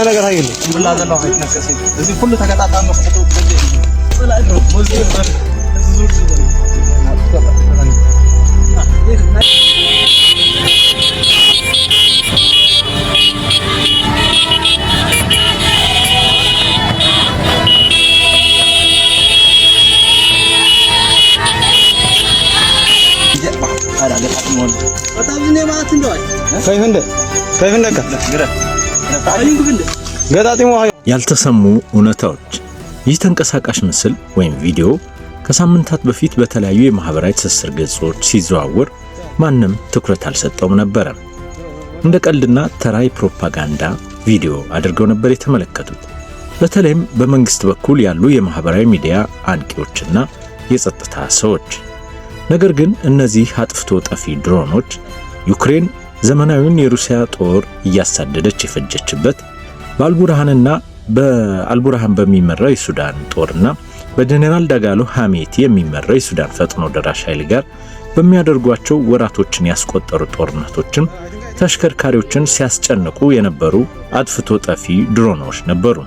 ነገር አይደለም ብላ ዘላው አይተነከሰ እዚህ ሁሉ ተቀጣጣም ነው ከተው በላይ ነው ሞልቶ በር ዙር ዙር ያልተሰሙ እውነታዎች። ይህ ተንቀሳቃሽ ምስል ወይም ቪዲዮ ከሳምንታት በፊት በተለያዩ የማህበራዊ ትስስር ገጾች ሲዘዋወር ማንም ትኩረት አልሰጠውም ነበር። እንደ ቀልድና ተራ ፕሮፓጋንዳ ቪዲዮ አድርገው ነበር የተመለከቱት። በተለይም በመንግስት በኩል ያሉ የማህበራዊ ሚዲያ አንቂዎችና የጸጥታ ሰዎች። ነገር ግን እነዚህ አጥፍቶ ጠፊ ድሮኖች ዩክሬን ዘመናዊውን የሩሲያ ጦር እያሳደደች የፈጀችበት በአልቡርሃን በሚመራው የሱዳን ጦርና በጀነራል ዳጋሎ ሐሜቲ የሚመራው የሱዳን ፈጥኖ ደራሽ ኃይል ጋር በሚያደርጓቸው ወራቶችን ያስቆጠሩ ጦርነቶችን ተሽከርካሪዎችን ሲያስጨንቁ የነበሩ አጥፍቶ ጠፊ ድሮኖች ነበሩ።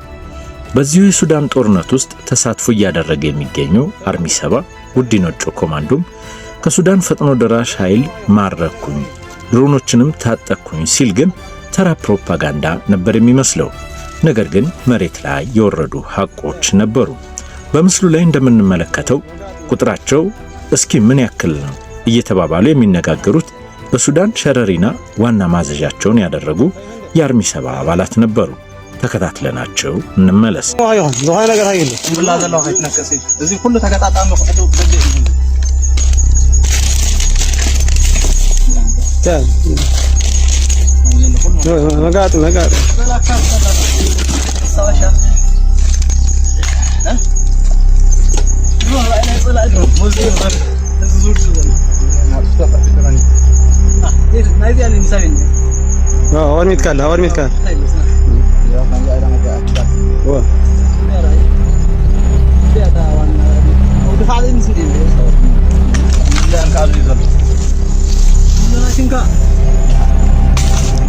በዚሁ የሱዳን ጦርነት ውስጥ ተሳትፎ እያደረገ የሚገኘው አርሚ 7 ጉዲኖጮ ኮማንዶም ከሱዳን ፈጥኖ ደራሽ ኃይል ማረኩኝ ድሮኖችንም ታጠቅኩኝ ሲል ግን ተራ ፕሮፓጋንዳ ነበር የሚመስለው። ነገር ግን መሬት ላይ የወረዱ ሐቆች ነበሩ። በምስሉ ላይ እንደምንመለከተው ቁጥራቸው እስኪ ምን ያክል ነው እየተባባሉ የሚነጋገሩት በሱዳን ሸረሪና ዋና ማዘዣቸውን ያደረጉ የአርሚ 7 አባላት ነበሩ። ተከታትለናቸው እንመለስ። ነገር አይደለም ብላ ዘላው አይተነከሰ እዚህ ሁሉ ተቀጣጣም ነው ከተው መጋጥ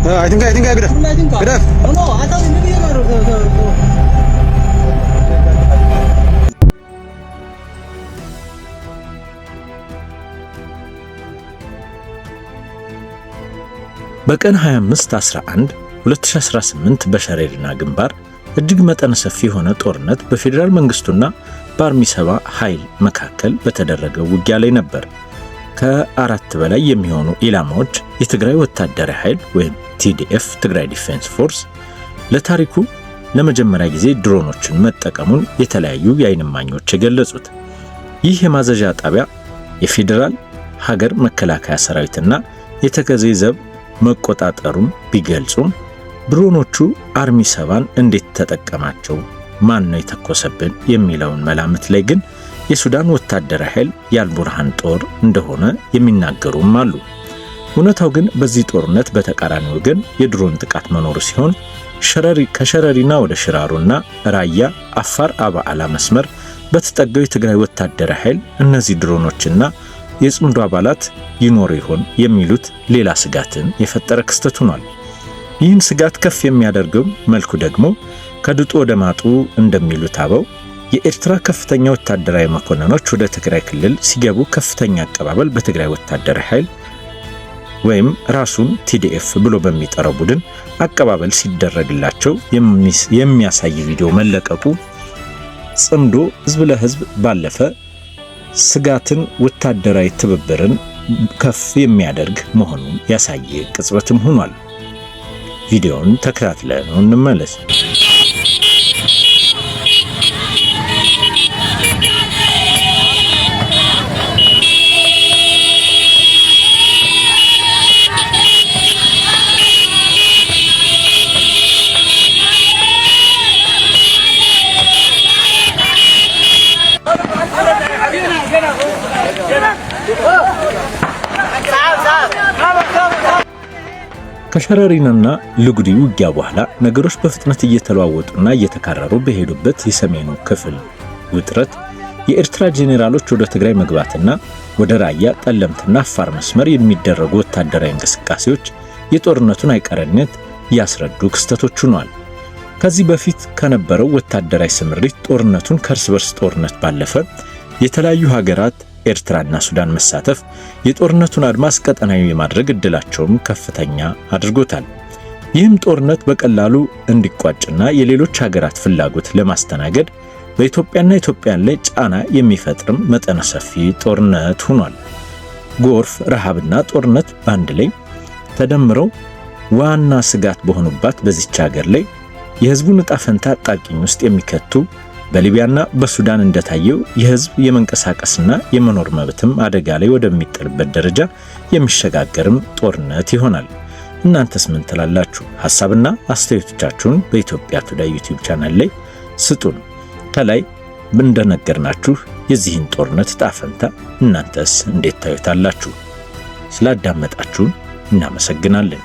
I think good. No, I thought በቀን 25/11/2018 በሸረሪና ግንባር እጅግ መጠነ ሰፊ የሆነ ጦርነት በፌዴራል መንግስቱና በአርሚ 7 ኃይል መካከል በተደረገው ውጊያ ላይ ነበር። ከ4 በላይ የሚሆኑ ኢላማዎች የትግራይ ወታደራዊ ኃይል ወይም TDF ትግራይ ዲፌንስ ፎርስ ለታሪኩ ለመጀመሪያ ጊዜ ድሮኖችን መጠቀሙን የተለያዩ የዓይን እማኞች የገለጹት። ይህ የማዘዣ ጣቢያ የፌዴራል ሀገር መከላከያ ሰራዊትና የተከዜ ዘብ መቆጣጠሩን ቢገልጹም ድሮኖቹ አርሚ 7 እንዴት ተጠቀማቸው፣ ማን ነው የተኮሰብን የሚለውን መላምት ላይ ግን የሱዳን ወታደራዊ ኃይል የአልቡርሃን ጦር እንደሆነ የሚናገሩም አሉ። እውነታው ግን በዚህ ጦርነት በተቃራኒ ወገን የድሮን ጥቃት መኖሩ ሲሆን ከሸረሪና ወደ ሽራሮና ራያ አፋር አባዓላ መስመር በተጠጋው የትግራይ ወታደራዊ ኃይል እነዚህ ድሮኖችና የጽምዶ አባላት ይኖሩ ይሆን የሚሉት ሌላ ስጋትን የፈጠረ ክስተት ሆኗል። ይህን ስጋት ከፍ የሚያደርገው መልኩ ደግሞ ከድጡ ወደ ማጡ እንደሚሉት አበው የኤርትራ ከፍተኛ ወታደራዊ መኮንኖች ወደ ትግራይ ክልል ሲገቡ ከፍተኛ አቀባበል በትግራይ ወታደራዊ ኃይል ወይም ራሱን TDF ብሎ በሚጠራው ቡድን አቀባበል ሲደረግላቸው የሚያሳይ ቪዲዮ መለቀቁ ጽምዶ ህዝብ ለህዝብ ባለፈ ስጋትን ወታደራዊ ትብብርን ከፍ የሚያደርግ መሆኑን ያሳየ ቅጽበትም ሆኗል። ቪዲዮውን ተከታትለን እንመለስ። ከሸረሪናና ልጉዲ ውጊያ በኋላ ነገሮች በፍጥነት እየተለዋወጡና እየተካረሩ በሄዱበት የሰሜኑ ክፍል ውጥረት የኤርትራ ጄኔራሎች ወደ ትግራይ መግባትና ወደ ራያ ጠለምትና አፋር መስመር የሚደረጉ ወታደራዊ እንቅስቃሴዎች የጦርነቱን አይቀርነት ያስረዱ ክስተቶች ሆነዋል። ከዚህ በፊት ከነበረው ወታደራዊ ስምሪት ጦርነቱን ከእርስ በርስ ጦርነት ባለፈ የተለያዩ ሀገራት ኤርትራና ሱዳን መሳተፍ የጦርነቱን አድማስ ቀጠናዊ የማድረግ እድላቸውም ከፍተኛ አድርጎታል። ይህም ጦርነት በቀላሉ እንዲቋጭና የሌሎች ሀገራት ፍላጎት ለማስተናገድ በኢትዮጵያና ኢትዮጵያን ላይ ጫና የሚፈጥርም መጠነ ሰፊ ጦርነት ሆኗል። ጎርፍ፣ ረሃብና ጦርነት በአንድ ላይ ተደምረው ዋና ስጋት በሆኑባት በዚች ሀገር ላይ የህዝቡን ዕጣ ፈንታ አጣብቂኝ ውስጥ የሚከቱ በሊቢያና በሱዳን እንደታየው የህዝብ የመንቀሳቀስና የመኖር መብትም አደጋ ላይ ወደሚጥልበት ደረጃ የሚሸጋገርም ጦርነት ይሆናል። እናንተስ ምን ትላላችሁ? ሐሳብና አስተያየቶቻችሁን በኢትዮጵያ ቱዴይ ዩቲዩብ ቻናል ላይ ስጡን። ከላይ እንደነገርናችሁ የዚህን ጦርነት ዕጣ ፈንታ እናንተስ እንዴት ታዩታላችሁ? ስላዳመጣችሁን እናመሰግናለን።